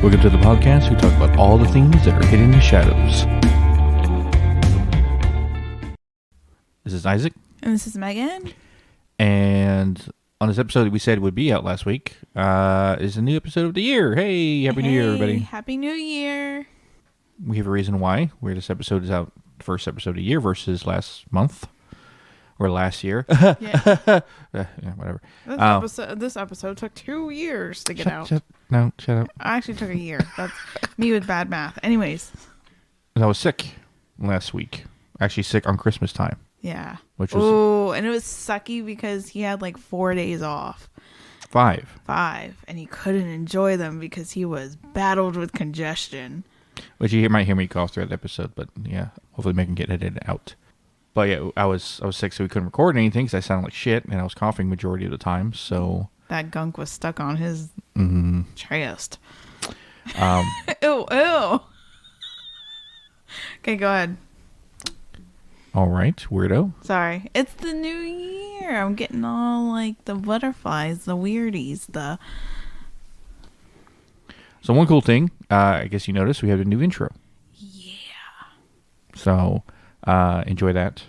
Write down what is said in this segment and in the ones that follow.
Welcome to the podcast. We talk about all the things that are hidden in the shadows. This is Isaac. And this is Megan. And on this episode that we said would be out last week is a new episode of the year. Hey, Happy New Year, everybody. Happy New Year. We have a reason why this episode is out, the first episode of the year versus last month. Or last year. Yeah. Whatever. This episode took 2 years to get out. Shut up. I actually took a year. That's me with bad math. Anyways. I was sick last week. Actually sick on Christmas time. Yeah. Which was... Oh, and it was sucky because he had like 4 days off. 5. And he couldn't enjoy them because he was battled with congestion. Which you might hear me cough throughout the episode, but yeah, hopefully Megan can get it out. But yeah, I was sick, so we couldn't record anything because I sounded like shit, and I was coughing majority of the time. So that gunk was stuck on his chest. Ew. Okay, go ahead. All right, weirdo. Sorry, it's the new year. I'm getting all like the butterflies, the weirdies, the. So one cool thing, I guess you noticed, we have a new intro. Yeah. So. Enjoy that.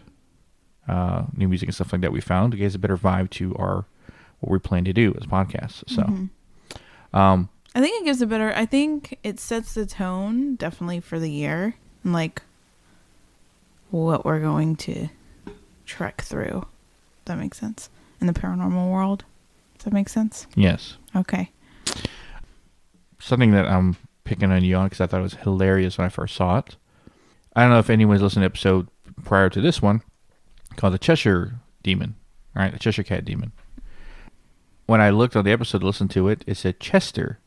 New music and stuff like that we found. It gives a better vibe to what we plan to do as podcasts. So, I think it gives I think it sets the tone definitely for the year and like what we're going to trek through. Does that make sense? In the paranormal world. Does that make sense? Yes. Okay. Something that I'm picking on you on because I thought it was hilarious when I first saw it. I don't know if anyone's listened to an episode prior to this one called the Cheshire Demon. All right, the Cheshire Cat Demon. When I looked on the episode to listen to it, it said Chester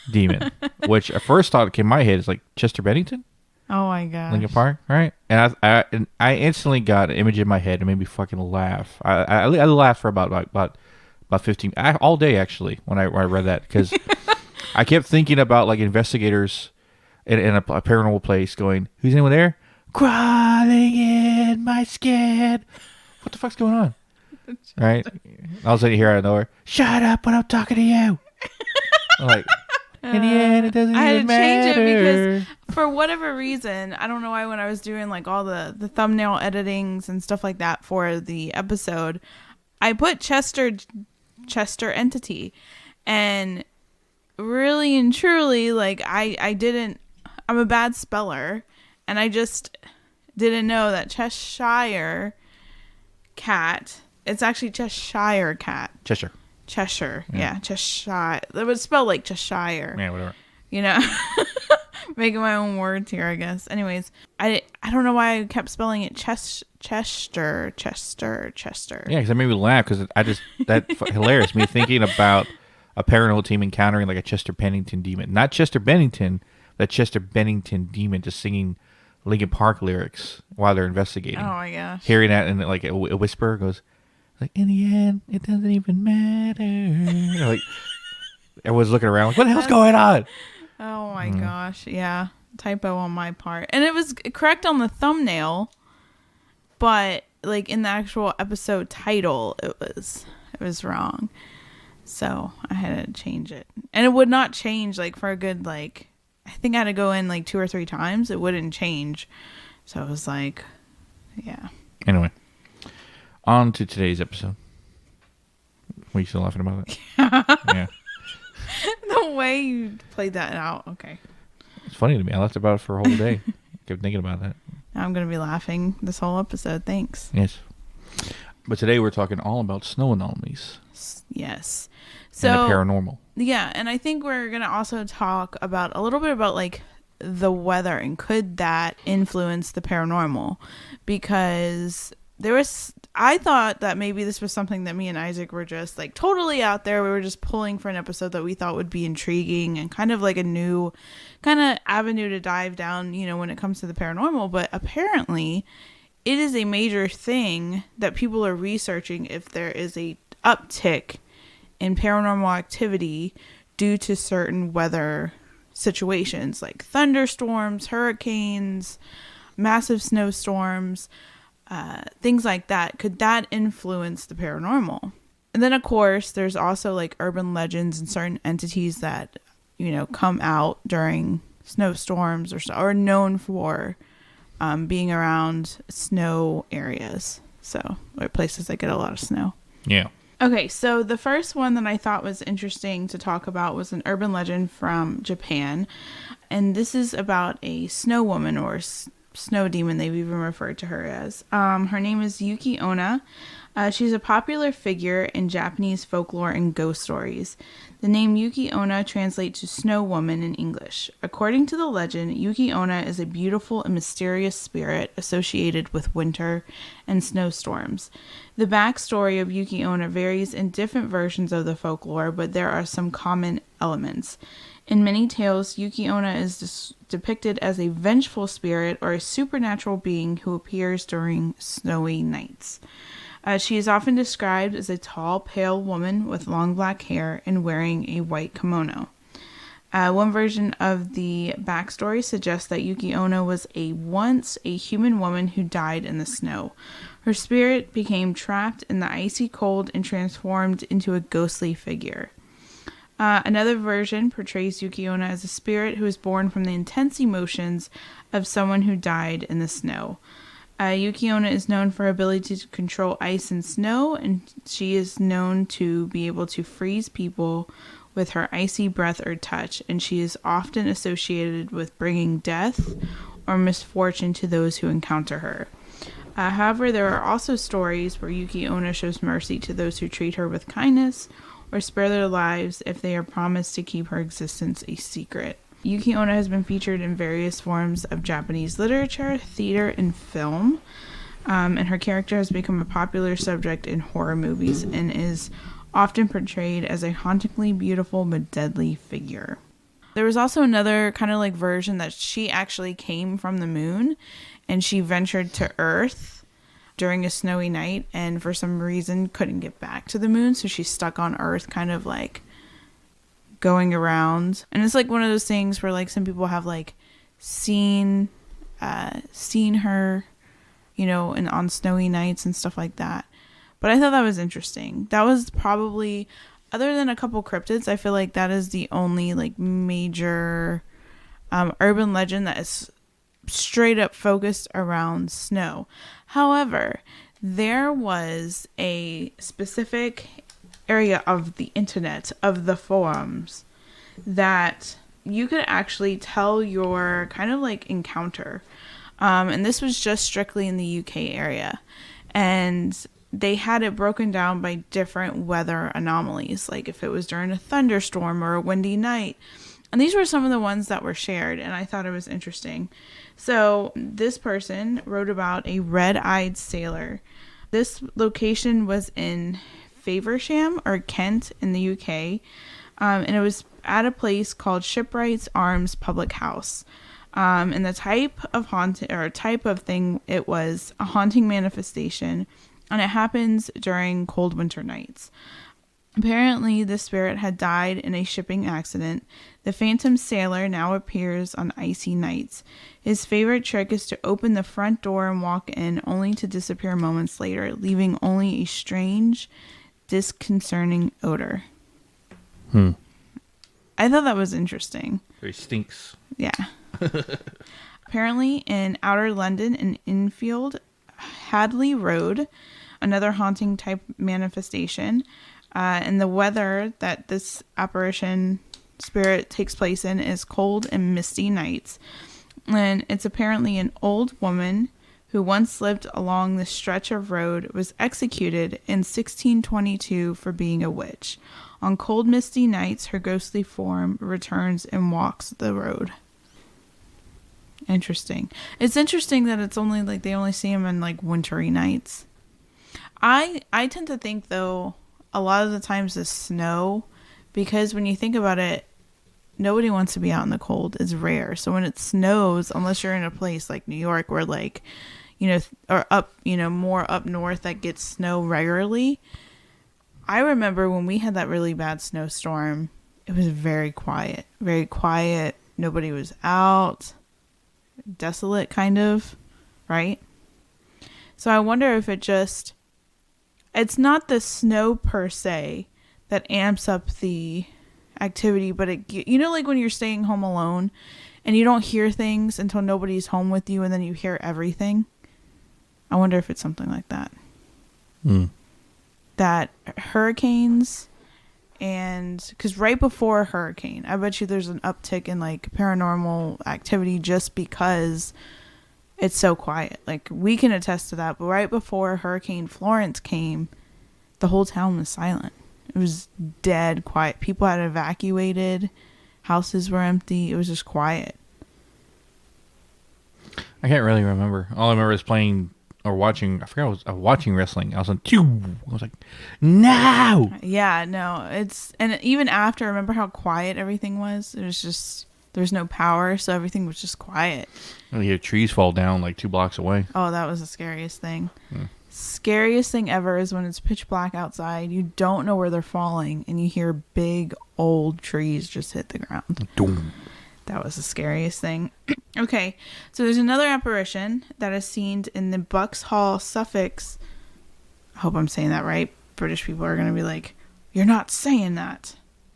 Demon, which at first thought came in my head is like Chester Bennington. Oh my gosh. Linkin Park, right? And I instantly got an image in my head and made me fucking laugh. I laughed for about 15 all day actually when I read that because I kept thinking about like investigators in a paranormal place going, who's anyone there? Crawling in my skin. What the fuck's going on? Right? All of a sudden you hear out of nowhere, shut up when I'm talking to you. I'm like, in the end, it doesn't even matter. I had to change it because for whatever reason, I don't know why when I was doing like all the thumbnail editings and stuff like that for the episode, I put Chester Entity. And really and truly, like I'm a bad speller, and I just didn't know that Cheshire Cat, it's actually Cheshire Cat. Cheshire. Yeah, Cheshire. It would spell like Cheshire. Yeah, whatever. You know, making my own words here, I guess. Anyways, I don't know why I kept spelling it Chester. Yeah, because that made me laugh because that's hilarious. Me thinking about a paranormal team encountering like a Chester Bennington demon. Not Chester Bennington, that Chester Bennington demon just singing Linkin Park lyrics while they're investigating. Oh my gosh. Hearing that and like a whisper goes, like, in the end, it doesn't even matter. Like, everyone's looking around like, what the hell's going on? Oh my gosh. Yeah. Typo on my part. And it was correct on the thumbnail, but like in the actual episode title, it was wrong. So I had to change it. And it would not change like for a good, like, I think I had to go in like 2 or 3 times. It wouldn't change. So it was like, yeah. Anyway, on to today's episode. Were you still laughing about it? Yeah. The way you played that out. Okay. It's funny to me. I laughed about it for a whole day. I kept thinking about that. I'm going to be laughing this whole episode. Thanks. Yes. But today we're talking all about snow anomalies. Yes. So, and the paranormal. Yeah, and I think we're going to also talk about a little bit about like the weather and could that influence the paranormal, because I thought that maybe this was something that me and Isaac were just like totally out there. We were just pulling for an episode that we thought would be intriguing and kind of like a new kind of avenue to dive down, you know, when it comes to the paranormal. But apparently it is a major thing that people are researching if there is a uptick in paranormal activity due to certain weather situations like thunderstorms, hurricanes, massive snowstorms, things like that. Could that influence the paranormal? And then of course there's also like urban legends and certain entities that come out during snowstorms or known for being around snow areas. So, or places that get a lot of snow. Yeah. Okay, so the first one that I thought was interesting to talk about was an urban legend from Japan. And this is about a snow woman or snow demon, they've even referred to her as. Her name is Yuki Onna. She's a popular figure in Japanese folklore and ghost stories. The name Yuki Onna translates to snow woman in English. According to the legend, Yuki Onna is a beautiful and mysterious spirit associated with winter and snowstorms. The backstory of Yuki Onna varies in different versions of the folklore, but there are some common elements. In many tales, Yuki Onna is depicted as a vengeful spirit or a supernatural being who appears during snowy nights. She is often described as a tall, pale woman with long black hair and wearing a white kimono. One version of the backstory suggests that Yuki Onna was once a human woman who died in the snow. Her spirit became trapped in the icy cold and transformed into a ghostly figure. Another version portrays Yuki Onna as a spirit who was born from the intense emotions of someone who died in the snow. Yuki Onna is known for her ability to control ice and snow, and she is known to be able to freeze people with her icy breath or touch, and she is often associated with bringing death or misfortune to those who encounter her. However, there are also stories where Yuki Onna shows mercy to those who treat her with kindness or spare their lives if they are promised to keep her existence a secret. Yuki Onna has been featured in various forms of Japanese literature, theater, and film, and her character has become a popular subject in horror movies and is often portrayed as a hauntingly beautiful but deadly figure. There was also another kind of like version that she actually came from the moon and she ventured to Earth during a snowy night and for some reason couldn't get back to the moon, so she's stuck on Earth kind of like going around. And it's like one of those things where like some people have like seen her, and on snowy nights and stuff like that. But I thought that was interesting. That was probably, other than a couple cryptids, I feel like that is the only like major urban legend that is straight up focused around snow. However, there was a specific area of the internet, of the forums, that you could actually tell your kind of like encounter. And this was just strictly in the UK area. And they had it broken down by different weather anomalies, like if it was during a thunderstorm or a windy night. And these were some of the ones that were shared, and I thought it was interesting. So this person wrote about a red-eyed sailor. This location was in Faversham or Kent in the UK, and it was at a place called Shipwrights Arms Public House. And the type of thing, it was a haunting manifestation, and it happens during cold winter nights. Apparently, the spirit had died in a shipping accident. The phantom sailor now appears on icy nights. His favorite trick is to open the front door and walk in, only to disappear moments later, leaving only a strange, disconcerting odor. I thought that was interesting. He stinks. Yeah. Apparently, in outer London and Enfield, Hadley Road, another haunting type manifestation, and the weather that this apparition spirit takes place in is cold and misty nights. And it's apparently an old woman who once lived along this stretch of road, was executed in 1622 for being a witch. On cold misty nights, her ghostly form returns and walks the road. Interesting. It's interesting that it's only like they only see him in like wintry nights. I tend to think though a lot of the times the snow, because when you think about it, nobody wants to be out in the cold. It's rare. So when it snows, unless you're in a place like New York where like, or up, more up north that gets snow regularly. I remember when we had that really bad snowstorm, it was very quiet. Very quiet. Nobody was out. Desolate kind of, right? So I wonder if it's not the snow per se that amps up the activity, but like when you're staying home alone and you don't hear things until nobody's home with you, and then you hear everything. I wonder if it's something like that. That hurricanes, and because right before a hurricane, I bet you there's an uptick in like paranormal activity just because it's so quiet. Like, we can attest to that, but right before Hurricane Florence came, the whole town was silent. It was dead quiet. People had evacuated. Houses were empty. It was just quiet. I can't really remember. All I remember is playing or watching. I forgot. I was watching wrestling. I was on two. I was like, no. Yeah, no. And even after, remember how quiet everything was? It was just, there's no power, so everything was just quiet. And you hear trees fall down like 2 blocks away. Oh, that was the scariest thing. Scariest thing ever is when it's pitch black outside. You don't know where they're falling, and you hear big old trees just hit the ground. Doom. That was the scariest thing. Okay, so there's another apparition that is seen in the Bucks Hall, Suffolk. I hope I'm saying that right. British people are going to be like, you're not saying that.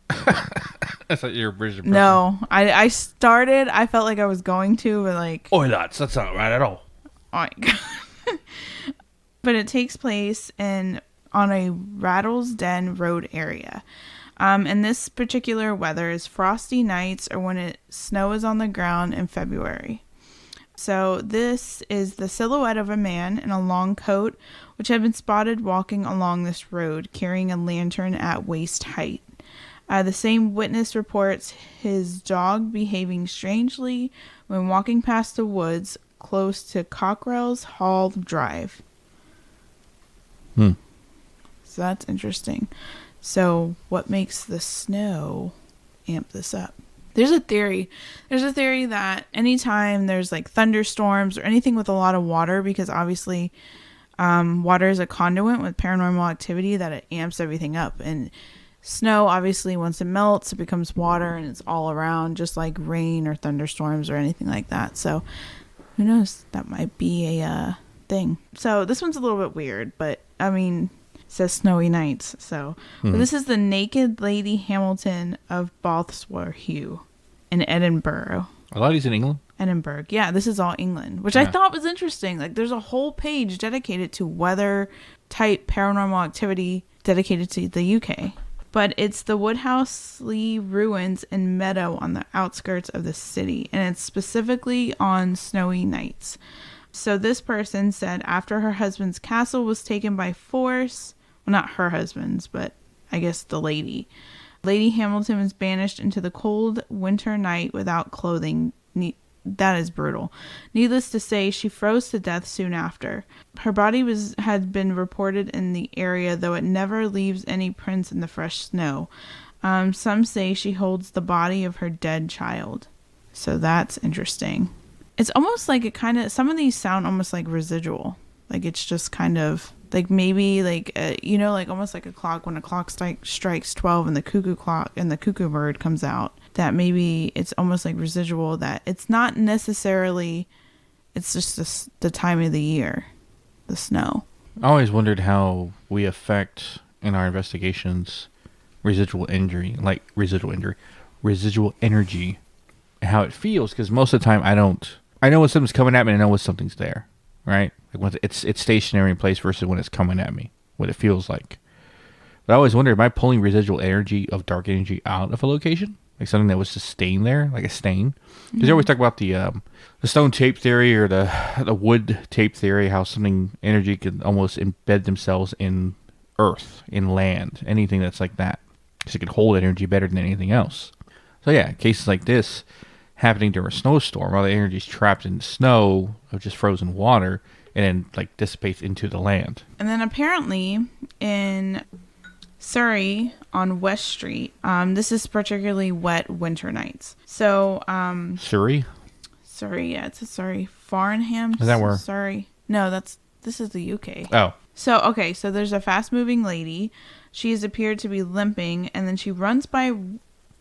I thought you were a British person. No, I felt like I was going to, but like... Oh, that's not right at all. Oh my God. But it takes place on a Rattles Den Road area. And this particular weather is frosty nights or when snow is on the ground in February. So this is the silhouette of a man in a long coat, which had been spotted walking along this road, carrying a lantern at waist height. The same witness reports his dog behaving strangely when walking past the woods close to Cockrell's Hall Drive. So that's interesting. So what makes the snow amp this up? There's a theory. There's a theory that anytime there's like thunderstorms or anything with a lot of water, because obviously water is a conduit with paranormal activity, that it amps everything up. And snow, obviously, once it melts, it becomes water and it's all around, just like rain or thunderstorms or anything like that. So who knows? That might be a thing. So this one's a little bit weird, but I mean, it says snowy nights. So but this is the Naked Lady Hamilton of Bothswarhue in Edinburgh. A lot of these in England? Edinburgh. Yeah, this is all England, which I thought was interesting. Like, there's a whole page dedicated to weather type paranormal activity dedicated to the UK. But it's the Woodhouseley Ruins and Meadow on the outskirts of the city, and it's specifically on snowy nights. So this person said after her husband's castle was taken by force, well, not her husband's, but I guess the lady. Lady Hamilton was banished into the cold winter night without clothing. That is brutal. Needless to say, she froze to death soon after. Her body had been reported in the area, though it never leaves any prints in the fresh snow. Some say she holds the body of her dead child. So that's interesting. It's almost like some of these sound almost like residual. Like it's just kind of like maybe like, like almost like a clock when a clock strikes 12 and the cuckoo bird comes out. That maybe it's almost like residual, that it's not necessarily, it's just the time of the year, the snow. I always wondered how we affect in our investigations residual energy, and how it feels, because most of the time I know when something's coming at me and I know when something's there, right? Like when it's stationary in place versus when it's coming at me, what it feels like. But I always wonder, am I pulling residual energy of dark energy out of a location? Like something that was just staying there, like a stain. Because they always talk about the stone tape theory or the wood tape theory, how something energy can almost embed themselves in earth, in land, anything that's like that. Because it can hold energy better than anything else. So yeah, cases like this happening during a snowstorm, while the energy is trapped in snow of just frozen water, and then like dissipates into the land. And then apparently in Surrey on West Street, this is particularly wet winter nights. So Surrey, yeah, it's a Surrey. Farnham, is that where? Surrey. No, this is the UK. Oh, so okay, so there's a fast moving lady. She has appeared to be limping, and then she runs by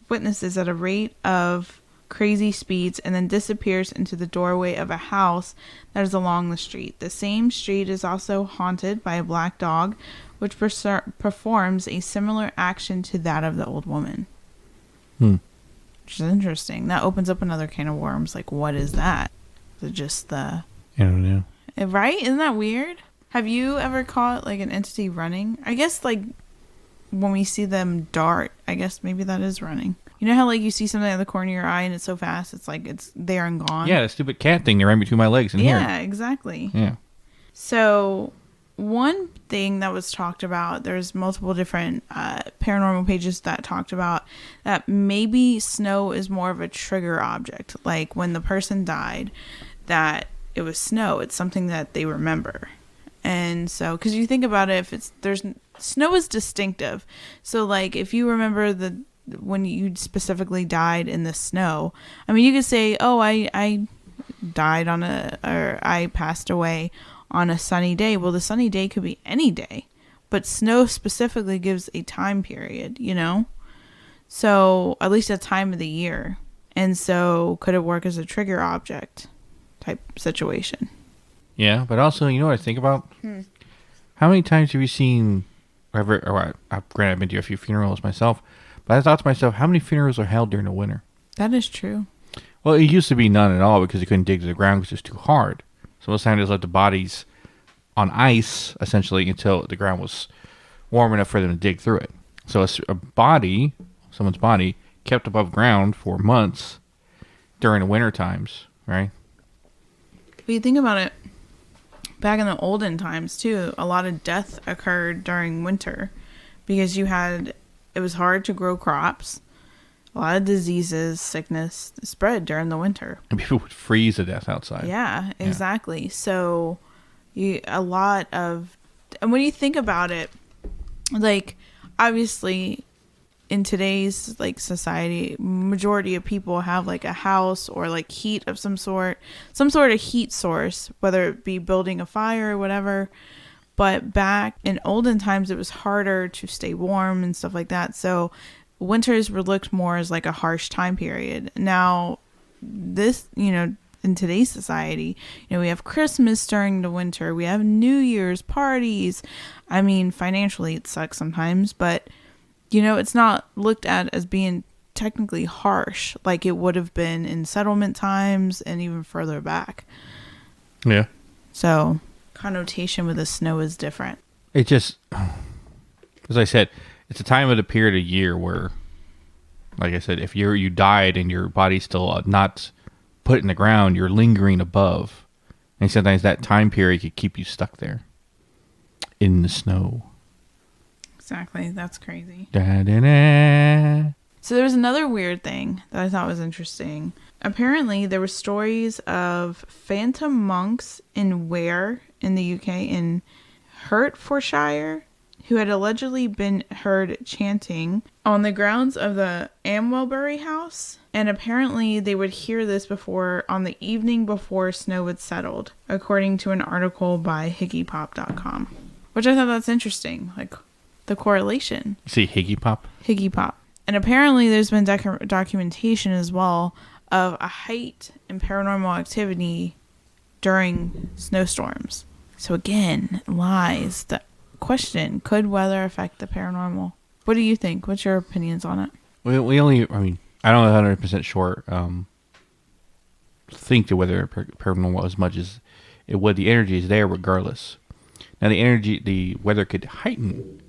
witnesses at a rate of crazy speeds and then disappears into the doorway of a house that is along the street. The same street is also haunted by a black dog, which performs a similar action to that of the old woman. Which is interesting. That opens up another can of worms. Like, what is that? Is it just the... I don't know. Right? Isn't that weird? Have you ever caught, like, an entity running? I guess, like, when we see them dart, I guess maybe that is running. You know how, like, you see something out of the corner of your eye and it's so fast, it's like it's there and gone? Yeah, the stupid cat thing that ran between my legs and here. Yeah, exactly. Yeah. So, one thing that was talked about, there's multiple different paranormal pages that talked about that maybe snow is more of a trigger object. Like, when the person died, that it was snow. It's something that they remember. And so, because you think about it, snow is distinctive. So, like, if you remember when you specifically died in the snow, I mean, you could say, oh, I died or I passed away on a sunny day. Well, the sunny day could be any day, but snow specifically gives a time period, you know? So, at least a time of the year. And so, could it work as a trigger object type situation? Yeah, but also, you know what I think about? How many times have you seen, granted, I've been to a few funerals myself, but I thought to myself, how many funerals are held during the winter? That is true. Well, it used to be none at all because you couldn't dig to the ground because it's too hard. So most times they just let the bodies on ice, essentially, until the ground was warm enough for them to dig through it. So someone's body, kept above ground for months during the winter times, right? But you think about it, back in the olden times, too, a lot of death occurred during winter because it was hard to grow crops. A lot of diseases, sickness spread during the winter. And people would freeze to death outside. Yeah, exactly. Yeah. So, and when you think about it, like, obviously, in today's, like, society, majority of people have, like, a house or, like, heat of some sort of heat source, whether it be building a fire or whatever. But back in olden times, it was harder to stay warm and stuff like that. So winters were looked more as like a harsh time period. Now, in today's society, we have Christmas during the winter. We have New Year's parties. I mean, financially, it sucks sometimes, but, it's not looked at as being technically harsh like it would have been in settlement times and even further back. Yeah. So, connotation with the snow is different. It just, as I said, it's a time of the period of year where, like I said, if you died and your body's still not put in the ground, you're lingering above. And sometimes that time period could keep you stuck there in the snow. Exactly. That's crazy. Da-da-da. So there's another weird thing that I thought was interesting. Apparently, there were stories of phantom monks in Ware in the UK in Hertfordshire who had allegedly been heard chanting on the grounds of the Amwellbury house. And apparently they would hear this on the evening before snow had settled, according to an article by higgypop.com. Which I thought that's interesting, like the correlation. You see Higgy Pop? Higgy Pop. And apparently there's been documentation as well of a height in paranormal activity during snowstorms. So again, lies the question, could weather affect the paranormal? What do you think? What's your opinions on it? I don't know 100% sure think the weather paranormal as much as it would. The energy is there regardless. Now the weather could heighten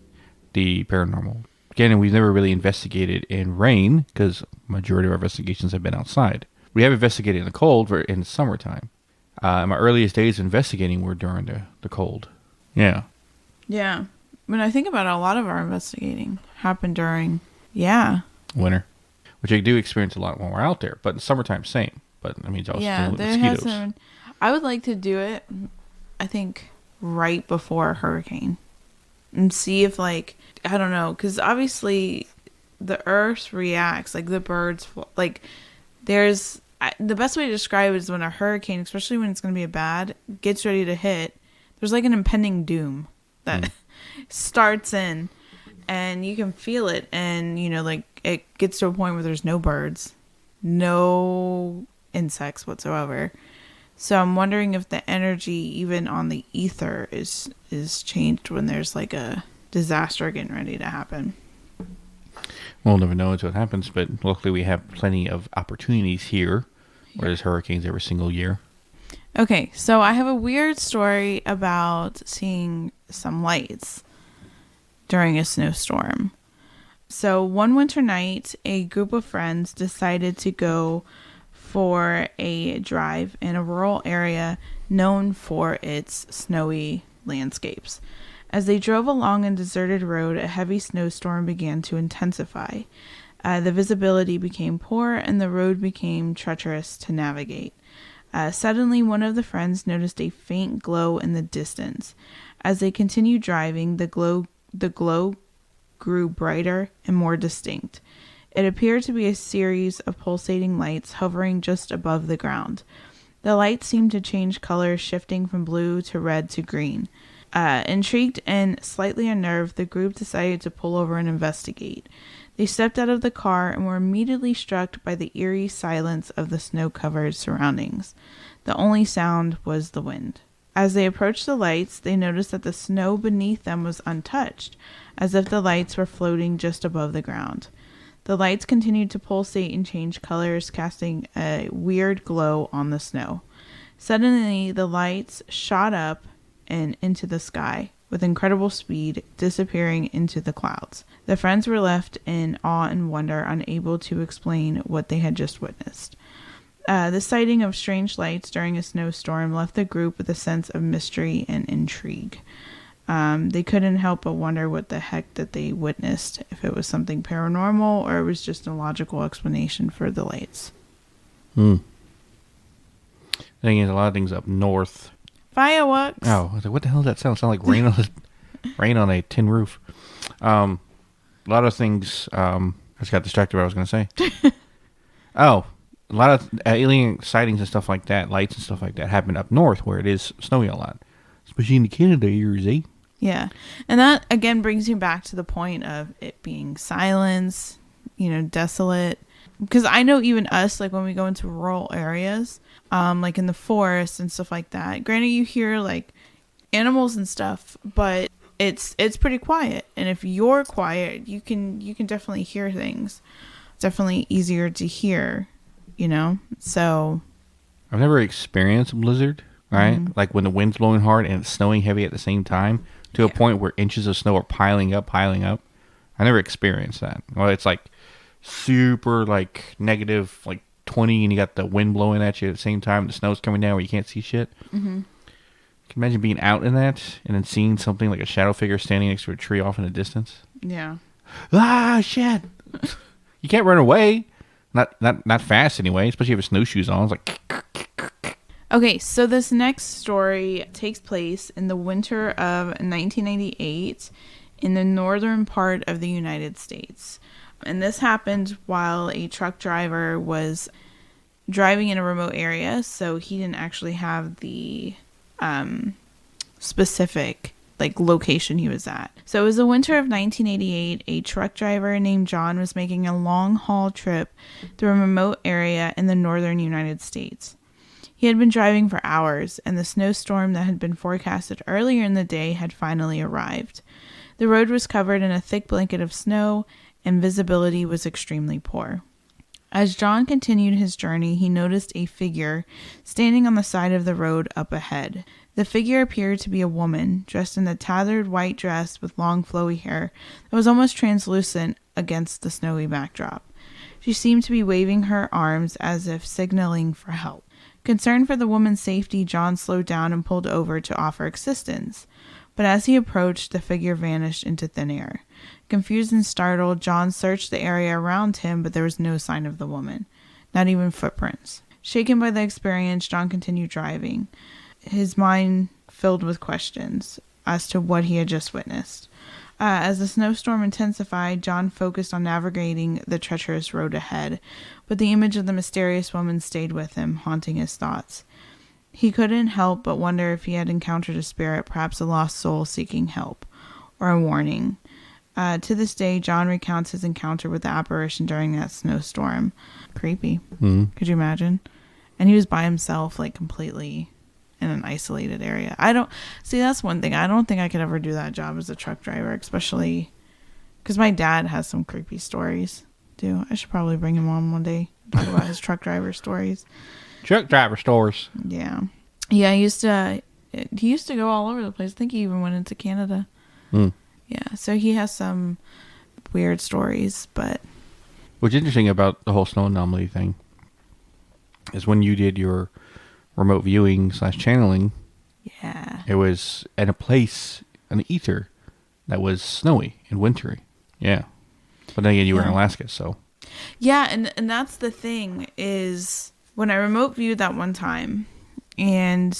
the paranormal. Again, we've never really investigated in rain because majority of our investigations have been outside. We have investigated in the cold in the summertime. My earliest days investigating were during the cold. Yeah. Yeah. When I think about it, a lot of our investigating happened during, winter. Which I do experience a lot when we're out there. But in the summertime, same. But I mean, it's also mosquitoes. I would like to do it, I think, right before a hurricane. And see if, like, I don't know. Because obviously, the earth reacts. Like, the birds, like, the best way to describe it is when a hurricane, especially when it's going to be gets ready to hit, there's like an impending doom that starts in, and you can feel it, and like it gets to a point where there's no birds, no insects whatsoever. So I'm wondering if the energy even on the ether is changed when there's like a disaster getting ready to happen. We'll never know until it happens, but luckily we have plenty of opportunities here, where there's hurricanes every single year. Okay, so I have a weird story about seeing some lights during a snowstorm. So one winter night, a group of friends decided to go for a drive in a rural area known for its snowy landscapes. As they drove along a deserted road, a heavy snowstorm began to intensify. The visibility became poor and the road became treacherous to navigate. Suddenly, one of the friends noticed a faint glow in the distance. As they continued driving, the glow grew brighter and more distinct. It appeared to be a series of pulsating lights hovering just above the ground. The lights seemed to change color, shifting from blue to red to green. Intrigued and slightly unnerved, the group decided to pull over and investigate. They stepped out of the car and were immediately struck by the eerie silence of the snow-covered surroundings. The only sound was the wind. As they approached the lights, they noticed that the snow beneath them was untouched, as if the lights were floating just above the ground. The lights continued to pulsate and change colors, casting a weird glow on the snow. Suddenly, the lights shot up and into the sky with incredible speed, disappearing into the clouds. The friends were left in awe and wonder, unable to explain what they had just witnessed. The sighting of strange lights during a snowstorm left the group with a sense of mystery and intrigue. They couldn't help but wonder what the heck that they witnessed, if it was something paranormal or it was just a logical explanation for the lights. The thing is, a lot of things up north. Fireworks. Oh, I was like, what the hell does that sound? It sounds like rain on a tin roof. A lot of things. I just got distracted. What I was going to say. A lot of alien sightings and stuff like that, lights and stuff like that, happen up north where it is snowy a lot, especially in the Canada areas, eh? Yeah, and that again brings you back to the point of it being silence, desolate. Because I know even us, like when we go into rural areas, like in the forest and stuff like that. Granted, you hear like animals and stuff, but it's pretty quiet. And if you're quiet, you can definitely hear things. It's definitely easier to hear, So I've never experienced a blizzard, right? Mm-hmm. Like when the wind's blowing hard and it's snowing heavy at the same time, to a point where inches of snow are piling up. I never experienced that. Well, it's like super like negative like 20 and you got the wind blowing at you at the same time, the snow's coming down where you can't see shit. Can you imagine being out in that and then seeing something like a shadow figure standing next to a tree off in the distance? Yeah. Ah, shit. You can't run away. Not fast anyway, especially if you have snowshoes on. It's like... Okay, so this next story takes place in the winter of 1998 in the northern part of the United States. And this happened while a truck driver was driving in a remote area, so he didn't actually have the specific location he was at. So it was the winter of 1988. A truck driver named John was making a long haul trip through a remote area in the northern United States. He had been driving for hours, and the snowstorm that had been forecasted earlier in the day had finally arrived. The road was covered in a thick blanket of snow, and visibility was extremely poor. As John continued his journey, he noticed a figure standing on the side of the road up ahead. The figure appeared to be a woman, dressed in a tattered white dress with long flowy hair that was almost translucent against the snowy backdrop. She seemed to be waving her arms as if signaling for help. Concerned for the woman's safety, John slowed down and pulled over to offer assistance. But as he approached, the figure vanished into thin air. Confused and startled, John searched the area around him, but there was no sign of the woman, not even footprints. Shaken by the experience, John continued driving, his mind filled with questions as to what he had just witnessed. As the snowstorm intensified, John focused on navigating the treacherous road ahead, but the image of the mysterious woman stayed with him, haunting his thoughts. He couldn't help but wonder if he had encountered a spirit, perhaps a lost soul seeking help, or a warning. To this day, John recounts his encounter with the apparition during that snowstorm. Creepy. Mm-hmm. Could you imagine? And he was by himself, completely in an isolated area. That's one thing. I don't think I could ever do that job as a truck driver, especially Because my dad has some creepy stories too. I should probably bring him on one day, talk about his truck driver stories. Truck driver stories. Yeah. Yeah, he used to go all over the place. I think he even went into Canada. Yeah, so he has some weird stories, but... What's interesting about the whole snow anomaly thing is when you did your remote viewing / channeling, yeah, it was at a place, an ether, that was snowy and wintry. Yeah. But then again, you were in Alaska, so... Yeah, and that's the thing, is when I remote viewed that one time, and...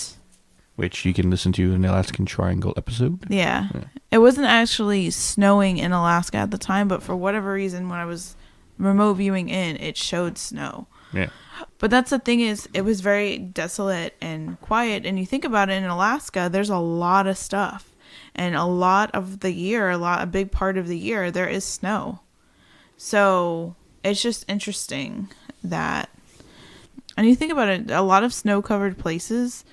Which you can listen to in the Alaskan Triangle episode. Yeah. It wasn't actually snowing in Alaska at the time, but for whatever reason, when I was remote viewing in, it showed snow. Yeah. But that's the thing, is it was very desolate and quiet, and you think about it, in Alaska, there's a lot of stuff. And a lot of the year, a big part of the year, there is snow. So it's just interesting that, and you think about it, a lot of snow-covered places,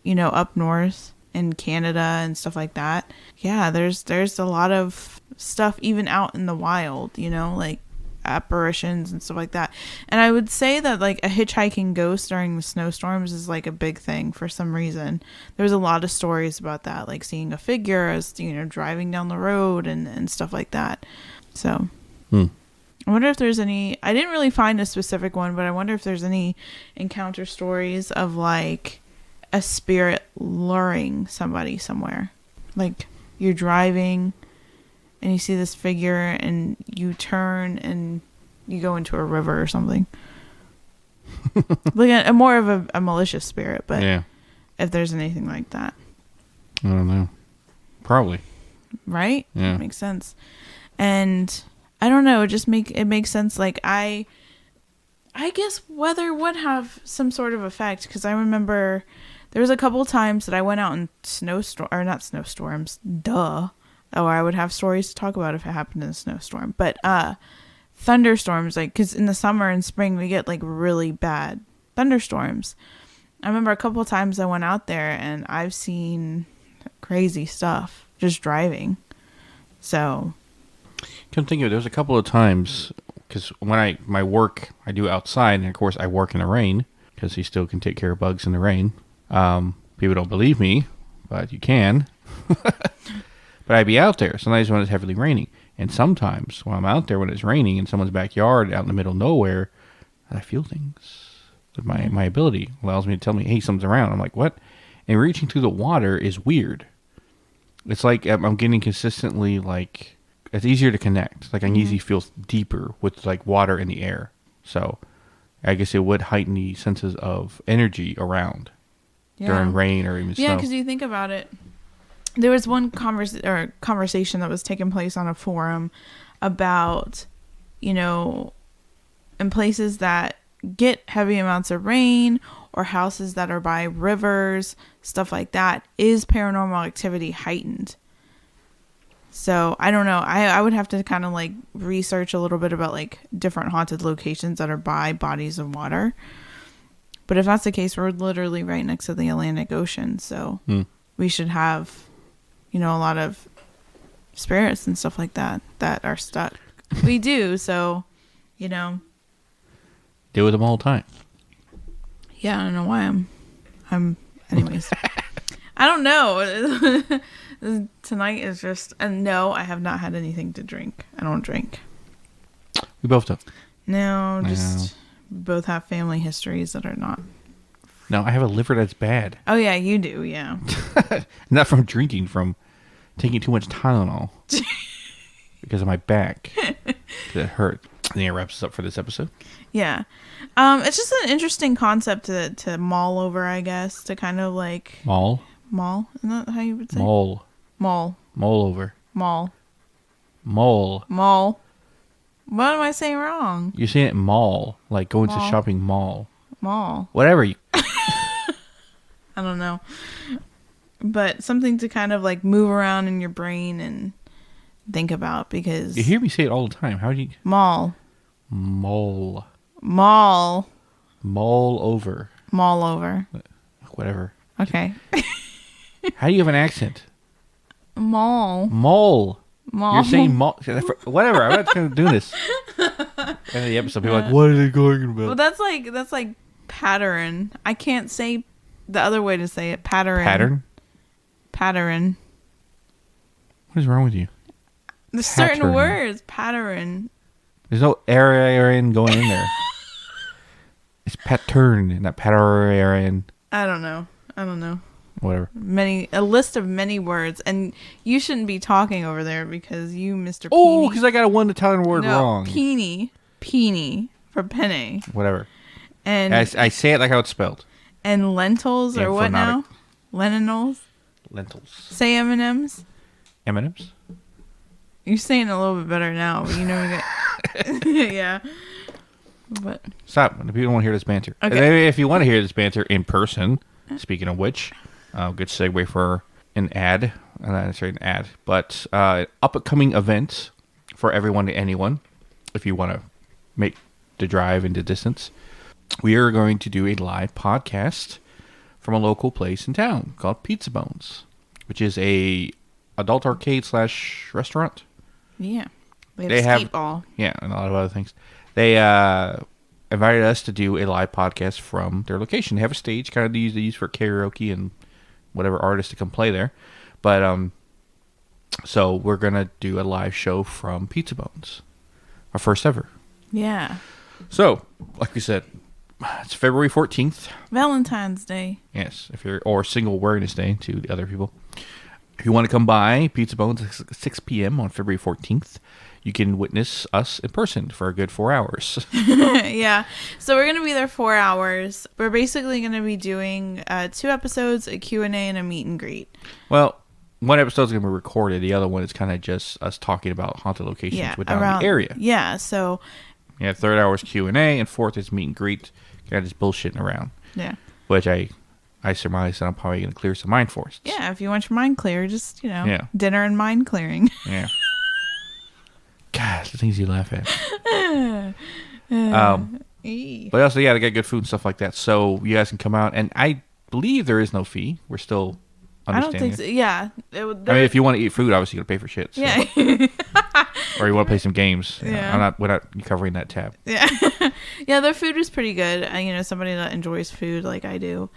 you know, up north in Canada and stuff like that. Yeah, there's a lot of stuff even out in the wild, you know, like apparitions and stuff like that. And I would say that like a hitchhiking ghost during the snowstorms is like a big thing for some reason. There's a lot of stories about that, like seeing a figure as, you know, driving down the road and stuff like that. So I wonder if there's any, I didn't really find a specific one, but I wonder if there's any encounter stories of like a spirit luring somebody somewhere. Like you're driving and you see this figure and you turn and you go into a river or something. Like a more of a malicious spirit, but yeah. If there's anything like that. I don't know. Probably. Right? Yeah. It makes sense. And I don't know, it makes sense. Like I guess weather would have some sort of effect, because I remember there was a couple times that I went out in not snowstorms, or I would have stories to talk about if it happened in a snowstorm. But thunderstorms, like, because in the summer and spring we get like really bad thunderstorms. I remember a couple times I went out there and I've seen crazy stuff just driving. So Come think of it, there was a couple of times, because when my work I do outside, and of course I work in the rain, because you still can take care of bugs in the rain. People don't believe me, but you can. But I'd be out there sometimes when it's heavily raining, and sometimes when I'm out there when it's raining in someone's backyard out in the middle of nowhere, I feel things. My ability allows me to tell me, hey, something's around. I'm like, what? And reaching through the water is weird. It's like I'm getting consistently, like, it's easier to connect. Like I easily feel deeper with like water in the air. So I guess it would heighten the senses of energy around during rain or even snow. Yeah, because you think about it. There was one conversation that was taking place on a forum about, you know, in places that get heavy amounts of rain or houses that are by rivers, stuff like that, is paranormal activity heightened? So I don't know. I would have to kind of like research a little bit about like different haunted locations that are by bodies of water. But if that's the case, we're literally right next to the Atlantic Ocean. So we should have, you know, a lot of spirits and stuff like that are stuck. We do. So, you know. Deal with them all the time. Yeah, I don't know why I'm anyways. I don't know. Tonight is just, and no, I have not had anything to drink. I don't drink. We both don't. No, just we both have family histories that are not. No, I have a liver that's bad. Oh yeah, you do, yeah. Not from drinking, from taking too much Tylenol because of my back. It hurt. I think it wraps us up for this episode. Yeah. It's just an interesting concept to mull over, I guess, to kind of like Mall? Isn't that how you would say? Mole. Mull Over. Mall. Mole. What am I saying wrong? You're saying it mall, like going to shopping mall. Mall. Whatever you. I don't know. But something to kind of like move around in your brain and think about, because You hear me say it all the time. How do you? Mall. Mole. Mall over. Whatever. Okay. How do you have an accent? Mall. Mall. You're saying mall. Whatever. I'm not going to do this. And the episode, people are like, what are they going about? Well, that's like pattern. I can't say the other way to say it. Pattern. What is wrong with you? There's certain words. Pattern. There's no Aryan going in there. It's pattern, not pattern. I don't know. Whatever. A list of many words, and you shouldn't be talking over there because you, Mr. Oh, because I got a one Italian word no, wrong. Peony for penne. Whatever. And I say it like how it's spelled. And lentils or what now? Lentils. Say M&Ms. M&Ms. You're saying it a little bit better now, but you know yeah. But stop. The people want to hear this banter. Okay. If you want to hear this banter in person, speaking of which, good segue for an ad. Not necessarily an ad, but up-and-coming event for everyone and anyone. If you want to make the drive into distance, we are going to do a live podcast from a local place in town called Pizza Bones, which is a adult arcade / restaurant. Yeah. They have skate ball. Yeah, and a lot of other things. They invited us to do a live podcast from their location. They have a stage kind of they use for karaoke and whatever artists to come play there. But so we're going to do a live show from Pizza Bones. Our first ever. Yeah. So, like we said, it's February 14th. Valentine's Day. Yes, or Single Awareness Day to the other people. If you want to come by Pizza Bones at 6 p.m. on February 14th, you can witness us in person for a good 4 hours. Yeah. So we're going to be there 4 hours. We're basically going to be doing 2 episodes, a Q&A, and a meet and greet. Well, one episode is going to be recorded. The other one is kind of just us talking about haunted locations within the area. Yeah. So. Yeah, third hour is Q&A, and fourth is meet and greet. Kind of just bullshitting around. Yeah. Which I surmise that I'm probably going to clear some mind forests. Yeah, if you want your mind clear, just, dinner and mind clearing. Yeah. God, the things you laugh at. But also, they got good food and stuff like that. So you guys can come out, and I believe there is no fee. We're still understanding. I don't think so. Yeah. I mean, if you want to eat food, obviously you got to pay for shit. So. Yeah. Or you want to play some games. Yeah. We're not covering that tab. Yeah. Yeah, their food is pretty good. Somebody that enjoys food like I do.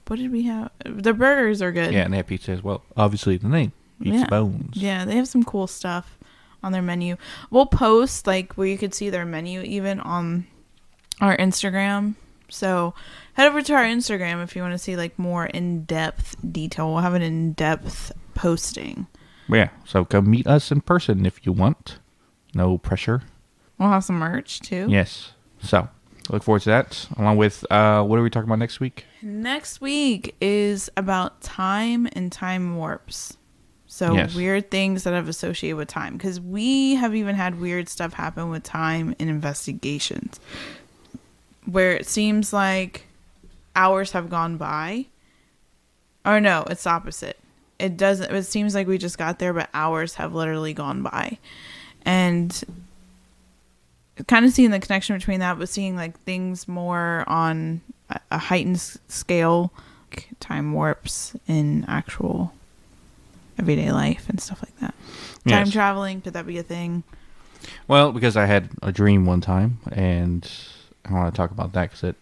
What did we have? The burgers are good. Yeah, and they have pizza as well. Obviously, the name. Pizza Bones. Yeah, they have some cool stuff on their menu. We'll post, where you could see their menu even on our Instagram. So head over to our Instagram if you want to see, more in-depth detail. We'll have an in-depth posting. Yeah, so come meet us in person if you want. No pressure. We'll have some merch, too. Yes. So, look forward to that. Along with, what are we talking about next week? Next week is about time and time warps. So, weird things that have associated with time. Because we have even had weird stuff happen with time in investigations. Where it seems like hours have gone by. Or no, it's the opposite. It seems like we just got there, but hours have literally gone by. And kind of seeing the connection between that, but seeing things more on a heightened scale, time warps in actual everyday life and stuff like that. Time traveling, could that be a thing? Well, because I had a dream one time, and I want to talk about that because it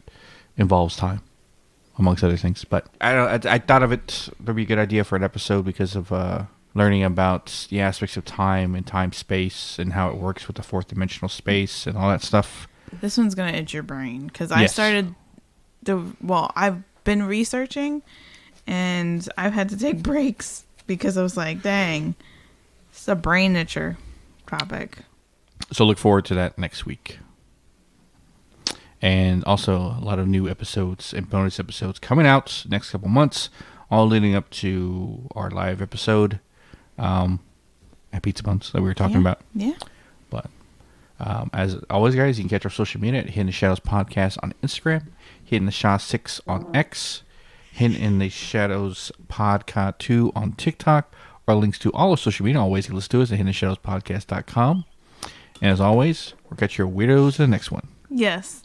involves time, amongst other things. But I thought of it would be a good idea for an episode because of learning about the aspects of time and time-space and how it works with the fourth dimensional space and all that stuff. This one's going to itch your brain because I started I've been researching and I've had to take breaks because I was like, dang, it's a brain itcher topic. So look forward to that next week. And also a lot of new episodes and bonus episodes coming out next couple months, all leading up to our live episode at Pizza Bones that we were talking about. Yeah. But as always, guys, you can catch our social media at Hidden in the Shadows Podcast on Instagram, Hidden in the Shadows 6 on X, Hidden in the Shadows Podcast 2 on TikTok. Our links to all our social media, always you can listen to us at hiddenshadowspodcast.com. And as always, we'll catch your weirdos in the next one. Yes.